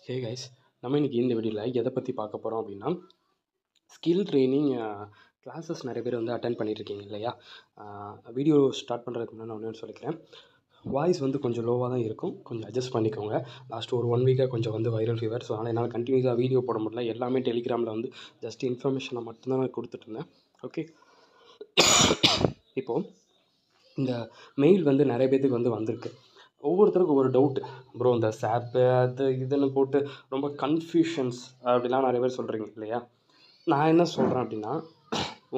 Hey guys, நம்ம இன்றைக்கி இந்த வீடியோவில் எதை பற்றி பார்க்க போகிறோம் அப்படின்னா, ஸ்கில் ட்ரைனிங் கிளாஸஸ் நிறைய பேர் வந்து அட்டென்ட் பண்ணியிருக்கீங்க இல்லையா? வீடியோ ஸ்டார்ட் பண்ணுறதுக்கு முன்னாடி நான் ஒன்று சொல்லிக்கிறேன். வாய்ஸ் வந்து கொஞ்சம் லோவாக தான் இருக்கும், கொஞ்சம் அட்ஜஸ்ட் பண்ணிக்கோங்க. லாஸ்ட் ஒரு 1 வீக்காக கொஞ்சம் வந்து வைரல் ஃபீவர். ஸோ அதனால் என்னால் கண்டினியூஸாக வீடியோ போட முடியல. எல்லாமே டெலிகிராமில் வந்து ஜஸ்ட் இன்ஃபர்மேஷனை மட்டும்தான் நான் கொடுத்துட்ருந்தேன். ஓகே, இப்போது இந்த மெயில் வந்து நிறைய பேர்த்துக்கு வந்து வந்திருக்கு. ஒவ்வொருத்தருக்கும் ஒரு டவுட், ப்ரோ இந்த சாப்பு அது இதுன்னு போட்டு ரொம்ப கன்ஃபியூஷன்ஸ் அப்படிலாம் நிறைய பேர் சொல்கிறீங்க இல்லையா? நான் என்ன சொல்கிறேன் அப்படின்னா,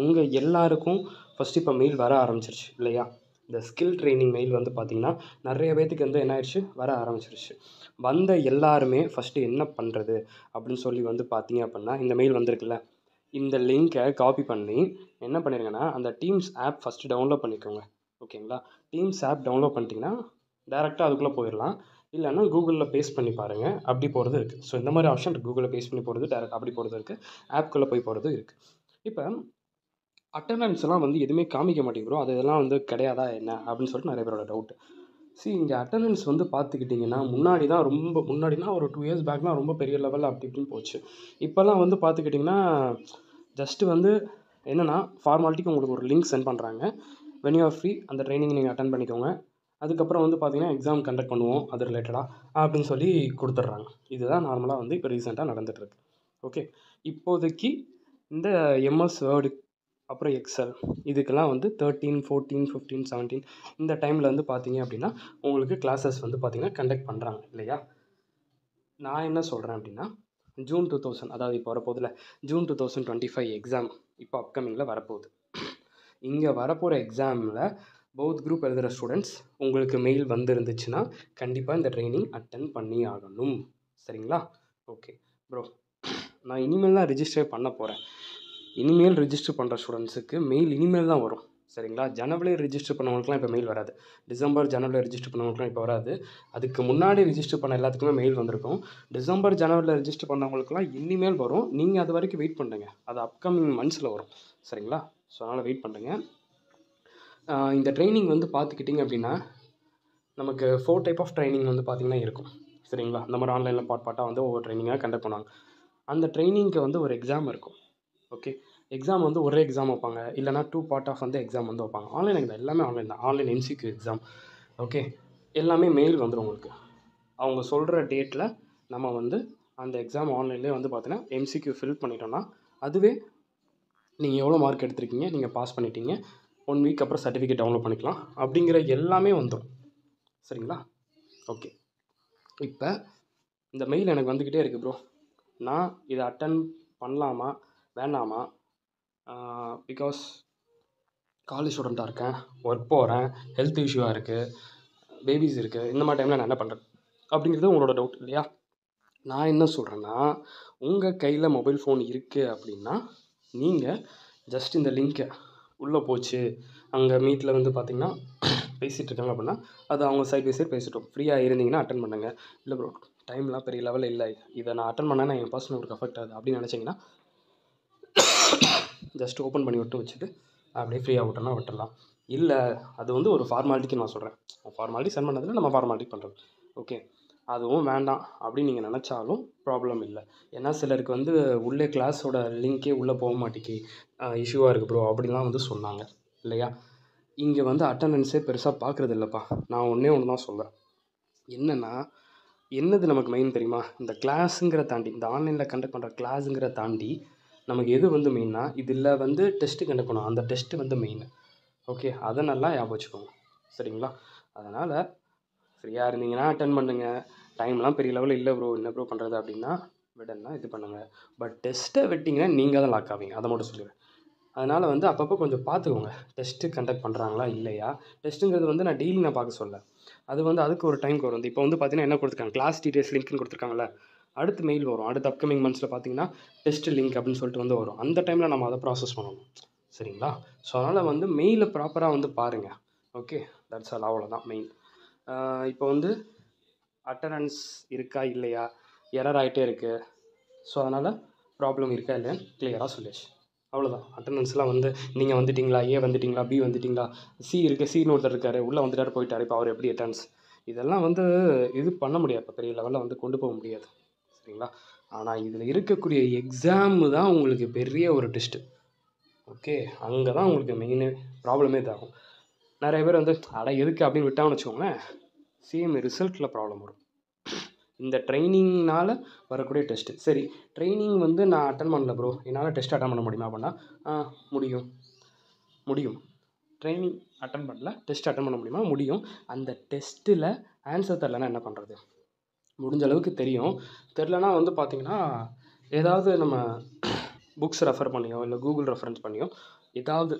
உங்கள் எல்லாருக்கும் ஃபஸ்ட்டு இப்போ மெயில் வர ஆரம்பிச்சிருச்சு இல்லையா? இந்த ஸ்கில் ட்ரைனிங் மெயில் வந்து பார்த்திங்கன்னா நிறைய பேர்த்துக்கு வந்து என்ன ஆயிடுச்சு, வர ஆரம்பிச்சிருச்சு. வந்த எல்லாருமே ஃபஸ்ட்டு என்ன பண்ணுறது அப்படின்னு சொல்லி வந்து பார்த்தீங்க அப்படின்னா, இந்த மெயில் வந்திருக்குல்ல, இந்த லிங்க்கை காப்பி பண்ணி என்ன பண்ணிடுங்கன்னா, அந்த டீம்ஸ் ஆப் ஃபஸ்ட்டு டவுன்லோட் பண்ணிக்கோங்க. ஓகேங்களா? டீம்ஸ் ஆப் டவுன்லோட் பண்ணிட்டீங்கன்னா டேரெக்டாக அதுக்குள்ளே போயிடலாம். இல்லைன்னா கூகுளில் பேஸ்ட் பண்ணி பாருங்கள், அப்படி போகிறது இருக்குது. ஸோ இந்த மாதிரி ஆப்ஷன் இருக்குது. கூகுளில் பேஸ்ட் பண்ணி போகிறது, டேரெக்ட் அப்படி போகிறது இருக்குது, ஆப்குள்ளே போய் போகிறது இருக்குது. இப்போ அட்டண்டன்ஸ்லாம் வந்து எதுவுமே காமிக்க மாட்டேங்கிறோம், அது இதெல்லாம் வந்து கிடையாதா என்ன அப்படின்னு சொல்லிட்டு நிறைய பேரோட டவுட்டு. இங்கே அட்டண்டன்ஸ் வந்து பார்த்துக்கிட்டிங்கன்னா முன்னாடினா ஒரு 2 இயர்ஸ் பேக்லாம் ரொம்ப பெரிய லெவலில் அப்படி இப்படின்னு போச்சு. இப்போல்லாம் வந்து பார்த்துக்கிட்டிங்கன்னா ஜஸ்ட்டு வந்து என்னென்னா ஃபார்மாலிட்டிக்கு உங்களுக்கு ஒரு லிங்க் சென்ட் பண்ணுறாங்க. வென் யூ ஆர் ஃப்ரீ அந்த ட்ரைனிங் நீங்கள் அட்டன் பண்ணிக்கோங்க. அதுக்கப்புறம் வந்து பார்த்திங்கன்னா எக்ஸாம் கண்டக்ட் பண்ணுவோம் அது ரிலேட்டடாக அப்படின்னு சொல்லி கொடுத்துட்றாங்க. இதுதான் நார்மலாக வந்து இப்போ ரீசெண்டாக நடந்துகிட்ருக்கு. ஓகே, இப்போதைக்கு இந்த எம்எஸ் வேர்டு அப்புறம் எக்ஸல் இதுக்கெல்லாம் வந்து 13, 14, 15, 17 இந்த டைமில் வந்து பார்த்தீங்க அப்படின்னா உங்களுக்கு கிளாஸஸ் வந்து பார்த்திங்கன்னா கண்டக்ட் பண்ணுறாங்க இல்லையா? நான் என்ன சொல்கிறேன் அப்படின்னா, ஜூன் 2000 அதாவது இப்போ வரப்போதில்ல, ஜூன் 2025 எக்ஸாம் இப்போ அப்கமிங்கில் வரப்போகுது. இங்கே வரப்போகிற எக்ஸாமில் போத் குரூப் எழுதுகிற ஸ்டூடெண்ட்ஸ் உங்களுக்கு மெயில் வந்துருந்துச்சுன்னா கண்டிப்பாக இந்த ட்ரைனிங் அட்டன் பண்ணி ஆகணும். சரிங்களா? ஓகே ப்ரோ, நான் இனிமேல் தான் ரிஜிஸ்டர் பண்ண போகிறேன். இனிமேல் ரிஜிஸ்டர் பண்ணுற ஸ்டூடெண்ட்ஸுக்கு மெயில் இனிமேல் தான் வரும். சரிங்களா? ஜனவரி ரிஜிஸ்டர் பண்ணவங்களுக்குலாம் இப்போ மெயில் வராது. டிசம்பர் ஜனவரியில் ரிஜிஸ்டர் பண்ணவங்களுக்குலாம் இப்போ வராது. அதுக்கு முன்னாடி ரிஜிஸ்டர் பண்ண எல்லாத்துக்குமே மெயில் வந்திருக்கும். டிசம்பர் ஜனவரியில் ரிஜிஸ்டர் பண்ணவங்களுக்குலாம் இனிமேல் வரும். நீங்கள் அது வரைக்கும் வெயிட் பண்ணுங்கள், அது அப்கமிங் மந்த்ஸில் வரும். சரிங்களா? ஸோ அதனால் வெயிட் பண்ணுங்கள். இந்த ட்ரைனிங் வந்து பார்த்துக்கிட்டிங்க அப்படின்னா நமக்கு 4 டைப் ஆஃப் ட்ரைனிங் வந்து பார்த்திங்கன்னா இருக்கும். சரிங்களா? இந்த மாதிரி ஆன்லைனில் பார்ட்டாக வந்து ஒவ்வொரு ட்ரைனிங்காக கண்டக்ட் பண்ணுவாங்க. அந்த ட்ரைனிங்க்கு வந்து ஒரு எக்ஸாம் இருக்கும். ஓகே, எக்ஸாம் வந்து ஒரே எக்ஸாம் வைப்பாங்க, இல்லைனா 2 பார்ட் ஆஃப் வந்து எக்ஸாம் வந்து வைப்பாங்க. ஆன்லைன் எக்ஸாம் எல்லாமே ஆன்லைன் தான், ஆன்லைன் எம்சிக்யூ எக்ஸாம். ஓகே, எல்லாமே மெயில் வந்துடும் உங்களுக்கு. அவங்க சொல்கிற டேட்டில் நம்ம வந்து அந்த எக்ஸாம் ஆன்லைன்லேயே வந்து பார்த்தீங்கன்னா எம்சிக்யூ ஃபில் பண்ணிட்டோம்னா அதுவே நீங்கள் எவ்வளோ மார்க் எடுத்திருக்கீங்க, நீங்கள் பாஸ் பண்ணிட்டீங்க, 1 வீக் அப்புறம் சர்டிஃபிகேட் டவுன்லோட் பண்ணிக்கலாம் அப்படிங்கிற எல்லாமே வந்துடும். சரிங்களா? ஓகே, இப்போ இந்த மெயில் எனக்கு வந்துக்கிட்டே இருக்குது ப்ரோ, நான் இதை அட்டன் பண்ணலாமா வேண்டாமா? பிகாஸ் காலேஜ் ஸ்டூடெண்ட்டாக இருக்கேன், ஒர்க் போகிறேன், ஹெல்த் இஷ்யூவாக இருக்குது, பேபிஸ் இருக்குது, இந்த மாதிரி டைமில் நான் என்ன பண்ணுறது அப்படிங்கிறது உங்களோட டவுட் இல்லையா? நான் என்ன சொல்கிறேன்னா, உங்கள் கையில் மொபைல் ஃபோன் இருக்குது அப்படின்னா நீங்கள் ஜஸ்ட் இந்த லிங்க்கை உள்ளே போச்சு, அங்கே மீட்டில் வந்து பார்த்திங்கன்னா பேசிகிட்டு இருக்காங்க அப்படின்னா அது அவங்க சைட் பை சைட் பேசிட்டோம். ஃப்ரீயாக இருந்தீங்கன்னா அட்டன் பண்ணுங்கள். இல்லை ப்ரோ டைம்லாம் பெரிய லெவலில் இல்லை, இதை நான் அட்டன் பண்ணேன்னா என் பர்சனல் ஒர்க் அஃபெக்ட் ஆகுது அப்படின்னு நினச்சிங்கன்னா ஜஸ்ட் ஓப்பன் பண்ணி வச்சுட்டு அப்படியே ஃப்ரீயாக விட்டோன்னா விட்டுடலாம். இல்லை அது வந்து ஒரு ஃபார்மாலிட்டிக்கு நான் சொல்கிறேன், ஃபார்மாலிட்டி சென்ட் பண்ணதில் நம்ம ஃபார்மாலிட்டி பண்ணுறது. ஓகே, அதுவும் வேண்டாம் அப்படின்னு நீங்கள் நினச்சாலும் ப்ராப்ளம் இல்லை. ஏன்னா சிலருக்கு வந்து உள்ளே கிளாஸோட லிங்க்கே உள்ளே போக மாட்டேங்கி இஷ்யூவாக இருக்குது ப்ரோ அப்படின்லாம் வந்து சொன்னாங்க இல்லையா? இங்கே வந்து அட்டண்டன்ஸே பெருசாக பார்க்குறது இல்லைப்பா. நான் ஒன்றே ஒன்று தான் சொல்கிறேன், என்னென்னா என்னது நமக்கு மெயின் தெரியுமா? இந்த கிளாஸுங்கிற தாண்டி, இந்த ஆன்லைனில் கண்டக்ட் பண்ணுற கிளாஸுங்கிற தாண்டி நமக்கு எது வந்து மெயின்னா, இதில் வந்து டெஸ்ட்டு கண்டக்ட் பண்ணுவோம், அந்த டெஸ்ட்டு வந்து மெயின். ஓகே, அதை நல்லா ஞாபகம் வச்சுக்கோங்க. சரிங்களா? அதனால் ஃப்ரீயாக இருந்தீங்கன்னா அட்டன் பண்ணுங்கள். டைம்லாம் பெரிய லெவலில் இல்லை ப்ரோ, என்ன ப்ரோ பண்ணுறது அப்படின்னா விடனா இது பண்ணுங்கள். பட் டெஸ்ட்டை விட்டிங்கன்னா நீங்கள் தான் லாக் ஆவீங்க, அதை மட்டும் சொல்லுவேன். அதனால் வந்து அப்பப்போ கொஞ்சம் பார்த்துக்கோங்க, டெஸ்ட்டு கண்டக்ட் பண்ணுறாங்களா இல்லையா. டெஸ்ட்டுங்கிறது வந்து நான் டெய்லி நான் பார்க்க சொல்ல, அது வந்து அதுக்கு ஒரு டைமுக்கு வரும். இப்போ வந்து பார்த்திங்கன்னா என்ன கொடுத்துருக்காங்க, கிளாஸ் டீட்டெயில்ஸ் லிங்க்னு கொடுத்துருக்காங்களே, அடுத்து மெயில் வரும். அடுத்து அப்கமிங் மந்த்ஸில் பார்த்திங்கன்னா டெஸ்ட் லிங்க் அப்படின்னு சொல்லிட்டு வந்து வரும். அந்த டைமில் நம்ம அதை ப்ராசஸ் பண்ணணும். சரிங்களா? ஸோ அதனால் வந்து மெயிலை ப்ராப்பராக வந்து பாருங்கள். ஓகே, தட்ஸ் ஆல், அவ்வளோதான் மெயின். இப்போ வந்து அட்டண்டன்ஸ் இருக்கா இல்லையா, எரர் ஆகிட்டே இருக்குது. ஸோ அதனால் ப்ராப்ளம் இருக்கா இல்லையான்னு கிளியராக சொல்லியாச்சு. அவ்வளோதான். அட்டண்டன்ஸ்லாம் வந்து நீங்கள் வந்துட்டிங்களா, ஏ வந்துட்டிங்களா, பி வந்துட்டிங்களா, சி இருக்குது, சின்னு ஒருத்தர் இருக்கார், உள்ளே வந்துட்டார் போயிட்டார், இப்போ அவர் எப்படி அட்டண்டன்ஸ், இதெல்லாம் வந்து இது பண்ண முடியாது, இப்போ பெரிய லெவலில் வந்து கொண்டு போக முடியாது. சரிங்களா? ஆனால் இதில் இருக்கக்கூடிய எக்ஸாமு தான் உங்களுக்கு பெரிய ஒரு டெஸ்ட்டு. ஓகே, அங்கே தான் உங்களுக்கு மெயினே ப்ராப்ளமே இதாகும். நிறைய பேர் வந்து அட எதுக்கு அப்படின்னு விட்டாங்கன்னு வச்சுக்கோங்களேன், சேம் ரிசல்ட்டில் ப்ராப்ளம் வரும். இந்த ட்ரைனிங்னால் வரக்கூடிய டெஸ்ட்டு. சரி, ட்ரைனிங் வந்து நான் அட்டன் பண்ணல ப்ரோ, என்னால் டெஸ்ட் அட்டன் பண்ண முடியுமா அப்படின்னா, முடியும். ட்ரைனிங் அட்டன் பண்ணல, டெஸ்ட் அட்டன் பண்ண முடியுமா? முடியும். அந்த டெஸ்ட்டில் ஆன்சர் தெரிலனா என்ன பண்ணுறது? முடிஞ்ச அளவுக்கு தெரியும். தெரிலனா வந்து பார்த்திங்கன்னா, ஏதாவது நம்ம புக்ஸ் ரெஃபர் பண்ணியோ இல்லை கூகுள் ரெஃபரன்ஸ் பண்ணியோ ஏதாவது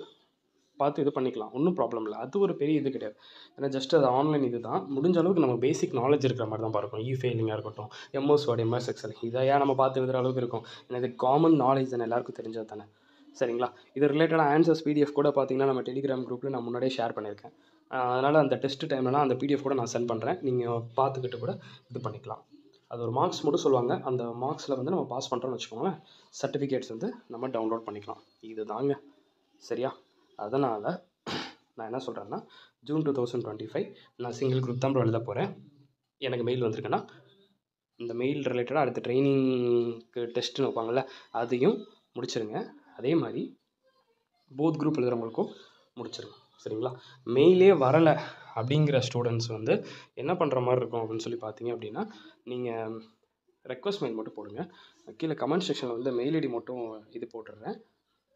பார்த்து இது பண்ணிக்கலாம், ஒன்றும் ப்ராப்ளம் இல்லை. அது ஒரு பெரிய இது கிடையாது. ஏன்னா ஜஸ்ட் அது ஆன்லைன் இது தான். முடிஞ்ச அளவுக்கு நம்ம பேசிக் நாலேஜ் இருக்கிற மாதிரி தான் பார்க்கும். ஃபெயிலிங்காக இருக்கட்டும், எம்எஸ் வேர்டு, எம்எஸ் எக்ஸல், இதை ஏன் நம்ம பார்த்து எழுதுகிற அளவுக்கு இருக்கும். ஏன்னா இது காமன் நாலேஜ் தானே, எல்லாருக்கும் தெரிஞ்சது தானே. சரிங்களா? இது ரிலேட்டடாக ஆன்சர்ஸ் பிடிஎஃப் கூட பார்த்திங்கன்னா நம்ம டெலிகிராம் குரூப்பில் நான் முன்னாடியே ஷேர் பண்ணியிருக்கேன். அதனால் அந்த டெஸ்ட் டைம்லலாம் அந்த பிடிஎஃப் கூட நான் சென்ட் பண்ணுறேன், நீங்கள் பார்த்துக்கிட்டு கூட இது பண்ணிக்கலாம். அது ஒரு மார்க்ஸ் மட்டும் சொல்லுவாங்க. அந்த மார்க்ஸில் வந்து நம்ம பாஸ் பண்ணுறோன்னு வச்சுக்கோங்களேன், சர்டிஃபிகேட்ஸ் வந்து நம்ம டவுன்லோட் பண்ணிக்கலாம். இது தாங்க. சரியா? அதனால் நான் என்ன சொல்கிறேன்னா, ஜூன் 2025 நான் சிங்கிள் குரூப் தான் ப்ரோ எழுத போகிறேன். எனக்கு மெயில் வந்திருக்குன்னா இந்த மெயில் ரிலேட்டடாக அடுத்த ட்ரைனிங்க்கு டெஸ்ட்டுன்னு வைப்பாங்கள்ல, அதையும் முடிச்சிருங்க. அதே மாதிரி போத் குரூப் எழுதுகிறவங்களுக்கும் முடிச்சிருங்க. சரிங்களா? மெயிலே வரலை அப்படிங்கிற ஸ்டூடெண்ட்ஸ் வந்து என்ன பண்ணுற மாதிரி இருக்கும் அப்படின்னு சொல்லி பார்த்தீங்க அப்படின்னா, நீங்கள் ரெக்வஸ்ட் மெயில் மட்டும் போடுங்க. கீழே கமெண்ட் செக்ஷனில் வந்து மெயில் ஐடி மட்டும் இது போட்டுடுறேன்.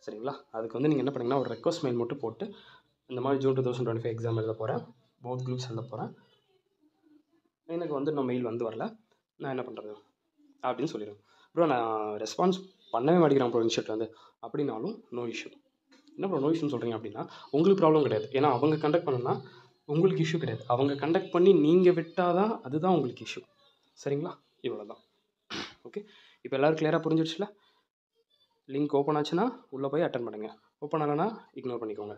சரிங்களா? அதுக்கு வந்து நீங்கள் என்ன பண்ணிங்கன்னா, ஒரு ரெக்வஸ்ட் மெயில் மட்டும் போட்டு இந்த மாதிரி ஜூன் 2025 எக்ஸாம் எழுத போகிறேன், போத் குரூப்ஸ் எழுத போகிறேன், எனக்கு வந்து இன்னும் மெயில் வந்து வரல, நான் என்ன பண்ணுறது அப்படின்னு சொல்லிடுவேன். ப்ரோ நான் ரெஸ்பான்ஸ் பண்ணவே மாட்டேங்கிறேன் ப்ரோ இன்ஸ்டியூட்டில் வந்து அப்படின்னாலும் நோ இஷ்யூ. என்ன ப்ரோ நோ இஷ்யூன்னு சொல்கிறீங்க அப்படின்னா, உங்களுக்கு ப்ராப்ளம் கிடையாது. ஏன்னா அவங்க கண்டக்ட் பண்ணணும்னா உங்களுக்கு இஷ்யூ கிடையாது. அவங்க கண்டக்ட் பண்ணி நீங்கள் விட்டால் தான் அதுதான் உங்களுக்கு இஷ்யூ. சரிங்களா? இவ்வளோ தான். ஓகே, இப்போ எல்லோரும் கிளியராக புரிஞ்சிடுச்சுல? லிங்க் ஓப்பன் ஆச்சுன்னா உள்ளே போய் அட்டன் பண்ணுங்கள், ஓப்பன் ஆகலைன்னா இக்னோர் பண்ணிக்கோங்க.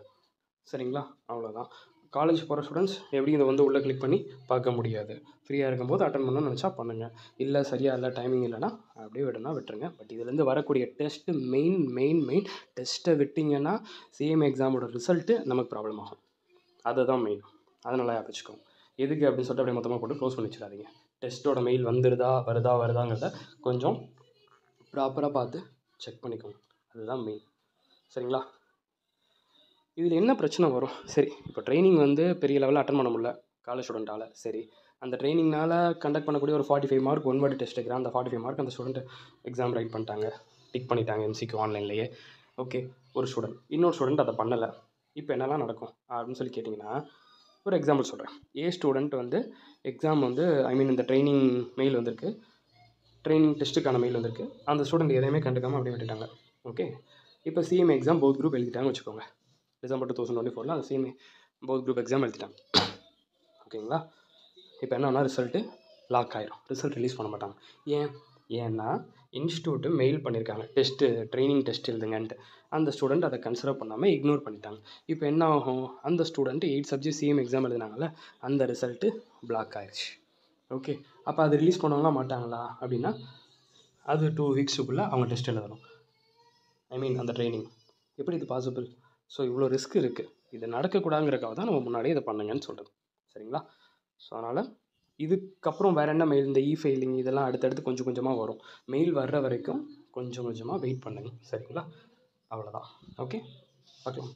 சரிங்களா? அவ்வளோதான். காலேஜ் போகிற ஸ்டூடெண்ட்ஸ் எப்படி இதை வந்து உள்ளே கிளிக் பண்ணி பார்க்க முடியாது. ஃப்ரீயாக இருக்கும்போது அட்டன் பண்ணணும்னு நினச்சா பண்ணுங்கள். இல்லை சரியாக இல்லை, டைமிங் இல்லைன்னா அப்படியே விட்டுருங்க. பட் இதுலேருந்து வரக்கூடிய டெஸ்ட்டு மெயின் டெஸ்ட்டை விட்டிங்கன்னா சிஎம்ஏ எக்ஸாமோட ரிசல்ட்டு நமக்கு ப்ராப்ளம் ஆகும். அதுதான் மெயின். அதை நல்லா வச்சுக்கோங்க. எதுக்கு அப்படின்னு சொல்லிட்டு அப்படியே மொத்தமாக போட்டு க்ளோஸ் பண்ணி வச்சிடாதீங்க. டெஸ்ட்டோட மெயில் வருதாங்கிறத கொஞ்சம் ப்ராப்பராக பார்த்து செக் பண்ணிக்கோங்க. அதுதான் மெயின். சரிங்களா? இதில் என்ன பிரச்சனை வரும்? சரி, இப்போ ட்ரைனிங் வந்து பெரிய லெவலில் அட்டன் பண்ண முடியல காலேஜ் ஸ்டூடெண்ட்டால். சரி, அந்த ட்ரைனிங்னால் கண்டக்ட் பண்ணக்கூடிய ஒரு 45 மார்க் ஒன் வேர்டு டெஸ்ட் வைக்கிறேன். அந்த 45 மார்க் அந்த ஸ்டூடெண்ட் எக்ஸாம் ரைட் பண்ணிட்டாங்க, டிக் பண்ணிட்டாங்க எம்சிக்கு ஆன்லைன்லேயே. ஓகே, ஒரு ஸ்டூடெண்ட், இன்னொரு ஸ்டூடெண்ட் அதை பண்ணலை. இப்போ என்னெல்லாம் நடக்கும் அப்படின்னு சொல்லி கேட்டிங்கன்னா, ஒரு எக்ஸாம்பிள் சொல்கிறேன். ஏ ஸ்டூடெண்ட் வந்து எக்ஸாம் வந்து இந்த ட்ரைனிங் மெயில் வந்திருக்கு, ட்ரைனிங் டெஸ்ட்டுக்கான மெயில் வந்திருக்கு. அந்த ஸ்டூடெண்ட் எதையுமே கண்டுக்காமல் அப்படியே விட்டுட்டாங்க. ஓகே, இப்போ சிஎம்ஏ எக்ஸாம் போத் குரூப் எழுதிட்டாங்கன்னு வச்சுக்கோங்க. டிசம்பர் 2024 அந்த சிஎம்ஏ போத் குரூப் எக்ஸாம் எழுதிட்டாங்க. ஓகேங்களா? இப்போ என்னன்னா ரிசல்ட்டு லாக் ஆயிரும், ரிசல்ட் ரிலீஸ் பண்ண மாட்டாங்க. ஏன்னா இன்ஸ்டியூட்டு மெயில் பண்ணியிருக்காங்க டெஸ்ட்டு ட்ரைனிங் டெஸ்ட் எழுதுங்கன்ட்டு. அந்த ஸ்டூடெண்ட் அதை கன்சிடர் பண்ணாமல் இக்னோர் பண்ணிட்டாங்க. இப்போ என்ன ஆகும்? அந்த ஸ்டூடெண்ட் 8 சப்ஜெக்ட் சிஎம் எக்ஸாம் எழுதினாங்கல்ல, அந்த ரிசல்ட்டு பிளாக் ஆயிடுச்சு. ஓகே, அப்போ அது ரிலீஸ் பண்ணுவாங்களா மாட்டாங்களா அப்படின்னா, அது 2 வீக்ஸுக்குள்ளே அவங்க டெஸ்ட் எழுதணும். அந்த ட்ரைனிங். எப்படி இது பாசிபிள்? ஸோ இவ்வளோ ரிஸ்க் இருக்குது. இது நடக்கக்கூடாதுங்கிறக்காக தான் நம்ம முன்னாடியே இதை பண்ணுங்கன்னு சொல்கிறது. சரிங்களா? ஸோ அதனால் இதுக்கப்புறம் வேறு என்ன மெயில், இந்த ஃபெயிலிங் இதெல்லாம் அடுத்தடுத்து கொஞ்சம் கொஞ்சமாக வரும். மெயில் வர்ற வரைக்கும் கொஞ்சம் கொஞ்சமாக வெயிட் பண்ணுங்கள். சரிங்களா? அவ்வளோதான். ஓகே, பார்க்கலாம்.